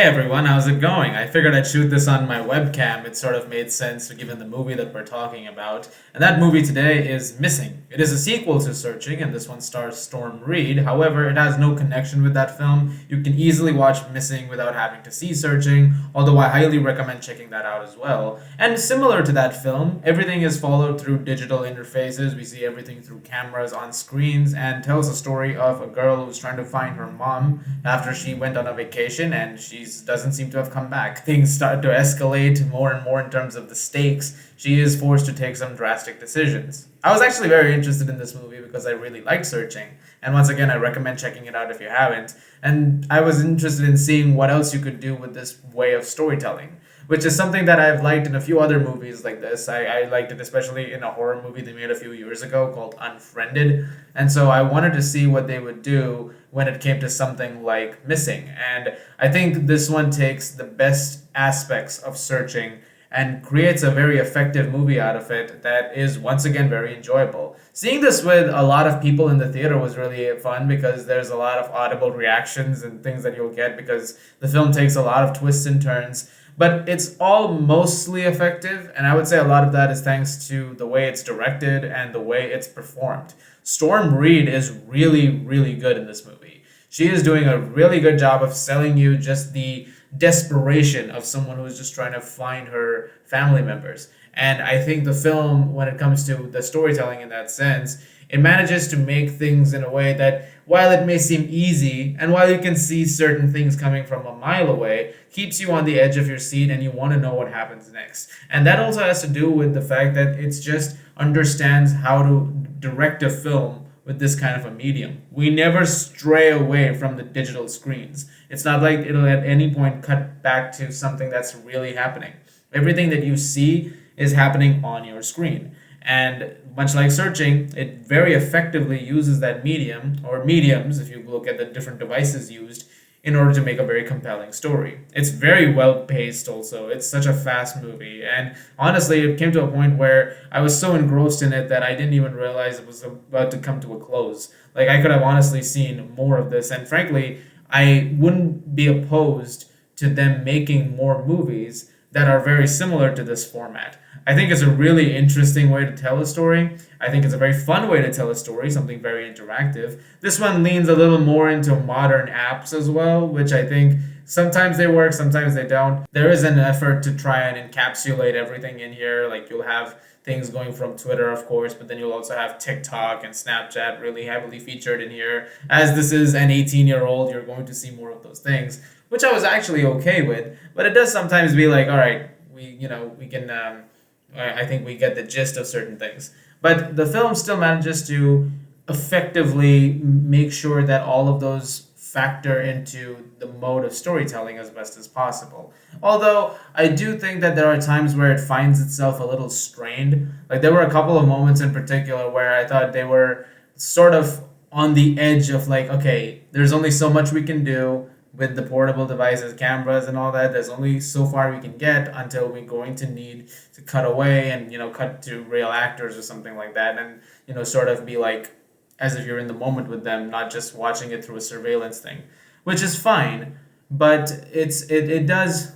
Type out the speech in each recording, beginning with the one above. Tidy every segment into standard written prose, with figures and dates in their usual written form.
Hey everyone, how's it going? I figured I'd shoot this on my webcam. It sort of made sense given the movie that we're talking about. And that movie today is Missing. It is a sequel to Searching, and this one stars Storm Reed. However, it has no connection with that film. You can easily watch Missing without having to see Searching, although I highly recommend checking that out as well. And similar to that film, everything is followed through digital interfaces. We see everything through cameras on screens and tells a story of a girl who's trying to find her mom after she went on a vacation and she doesn't seem to have come back. Things start to escalate more and more in terms of the stakes. She is forced to take some drastic decisions. I was actually very interested in this movie because I really liked Searching. And once again, I recommend checking it out if you haven't. And I was interested in seeing what else you could do with this way of storytelling, which is something that I've liked in a few other movies like this. I liked it especially in a horror movie they made a few years ago called Unfriended. And so I wanted to see what they would do when it came to something like Missing. And I think this one takes the best aspects of Searching and creates a very effective movie out of it that is once again very enjoyable. Seeing this with a lot of people in the theater was really fun because there's a lot of audible reactions and things that you'll get because the film takes a lot of twists and turns. But it's all mostly effective, and I would say a lot of that is thanks to the way it's directed and the way it's performed. Storm Reed is really, really good in this movie. She is doing a really good job of selling you just the desperation of someone who is just trying to find her family members. And I think the film, when it comes to the storytelling in that sense, it manages to make things in a way that, while it may seem easy, and while you can see certain things coming from a mile away, keeps you on the edge of your seat and you want to know what happens next. And that also has to do with the fact that it's just understands how to direct a film with this kind of a medium. We never stray away from the digital screens. It's not like it'll at any point cut back to something that's really happening. Everything that you see is happening on your screen. And much like Searching, it very effectively uses that medium, or mediums, if you look at the different devices used, in order to make a very compelling story. It's very well paced also. It's such a fast movie. And honestly, it came to a point where I was so engrossed in it that I didn't even realize it was about to come to a close. Like, I could have honestly seen more of this. And frankly, I wouldn't be opposed to them making more movies that are very similar to this format. I think it's a really interesting way to tell a story. I think it's a very fun way to tell a story, something very interactive. This one leans a little more into modern apps as well, which I think sometimes they work, sometimes they don't. There is an effort to try and encapsulate everything in here. Like, you'll have things going from Twitter, of course, but then you'll also have TikTok and Snapchat really heavily featured in here. As this is an 18-year-old, you're going to see more of those things, which I was actually okay with. But it does sometimes be like, all right, we can. I think we get the gist of certain things. But the film still manages to effectively make sure that all of those factor into the mode of storytelling as best as possible. Although I do think that there are times where it finds itself a little strained. Like, there were a couple of moments in particular where I thought they were sort of on the edge of, like, okay, there's only so much we can do with the portable devices, cameras, and all that. There's only so far we can get until we're going to need to cut away and, cut to real actors or something like that. And, sort of be like, as if you're in the moment with them, not just watching it through a surveillance thing, which is fine. But it does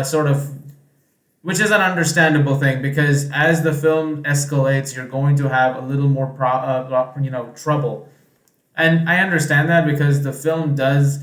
sort of, which is an understandable thing because as the film escalates, you're going to have a little more trouble. And I understand that because the film does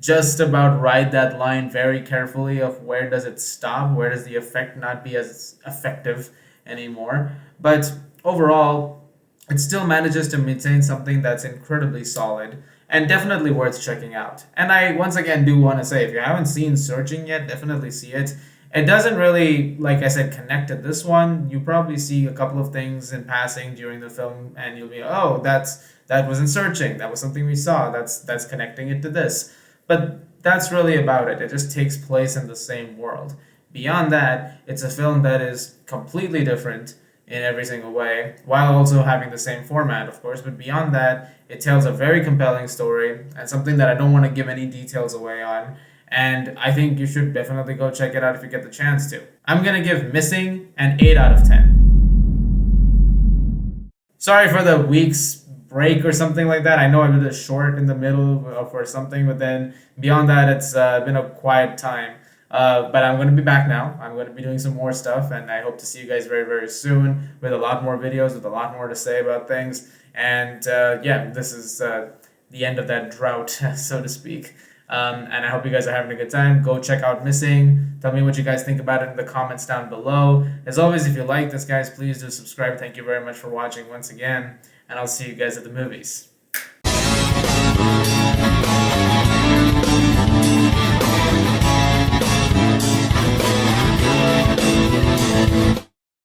just about ride that line very carefully of where does it stop, where does the effect not be as effective anymore. But overall, it still manages to maintain something that's incredibly solid and definitely worth checking out. And I once again do want to say, if you haven't seen Searching yet, definitely see it. It doesn't really, like I said, connect to this one. You probably see a couple of things in passing during the film and you'll be, oh, that was in Searching. That was something we saw. That's connecting it to this. But that's really about it. It just takes place in the same world. Beyond that, it's a film that is completely different in every single way, while also having the same format, of course. But beyond that, it tells a very compelling story and something that I don't want to give any details away on. And I think you should definitely go check it out if you get the chance to. I'm going to give Missing an 8 out of 10. Sorry for the week's break or something like that. I know I did a short in the middle for something, but then beyond that, it's been a quiet time. But I'm going to be back now. I'm going to be doing some more stuff, and I hope to see you guys very, very soon with a lot more videos, with a lot more to say about things. And yeah, this is the end of that drought, so to speak. And I hope you guys are having a good time. Go check out Missing. Tell me what you guys think about it in the comments down below. As always, if you like this, guys, please do subscribe. Thank you very much for watching once again, and I'll see you guys at the movies.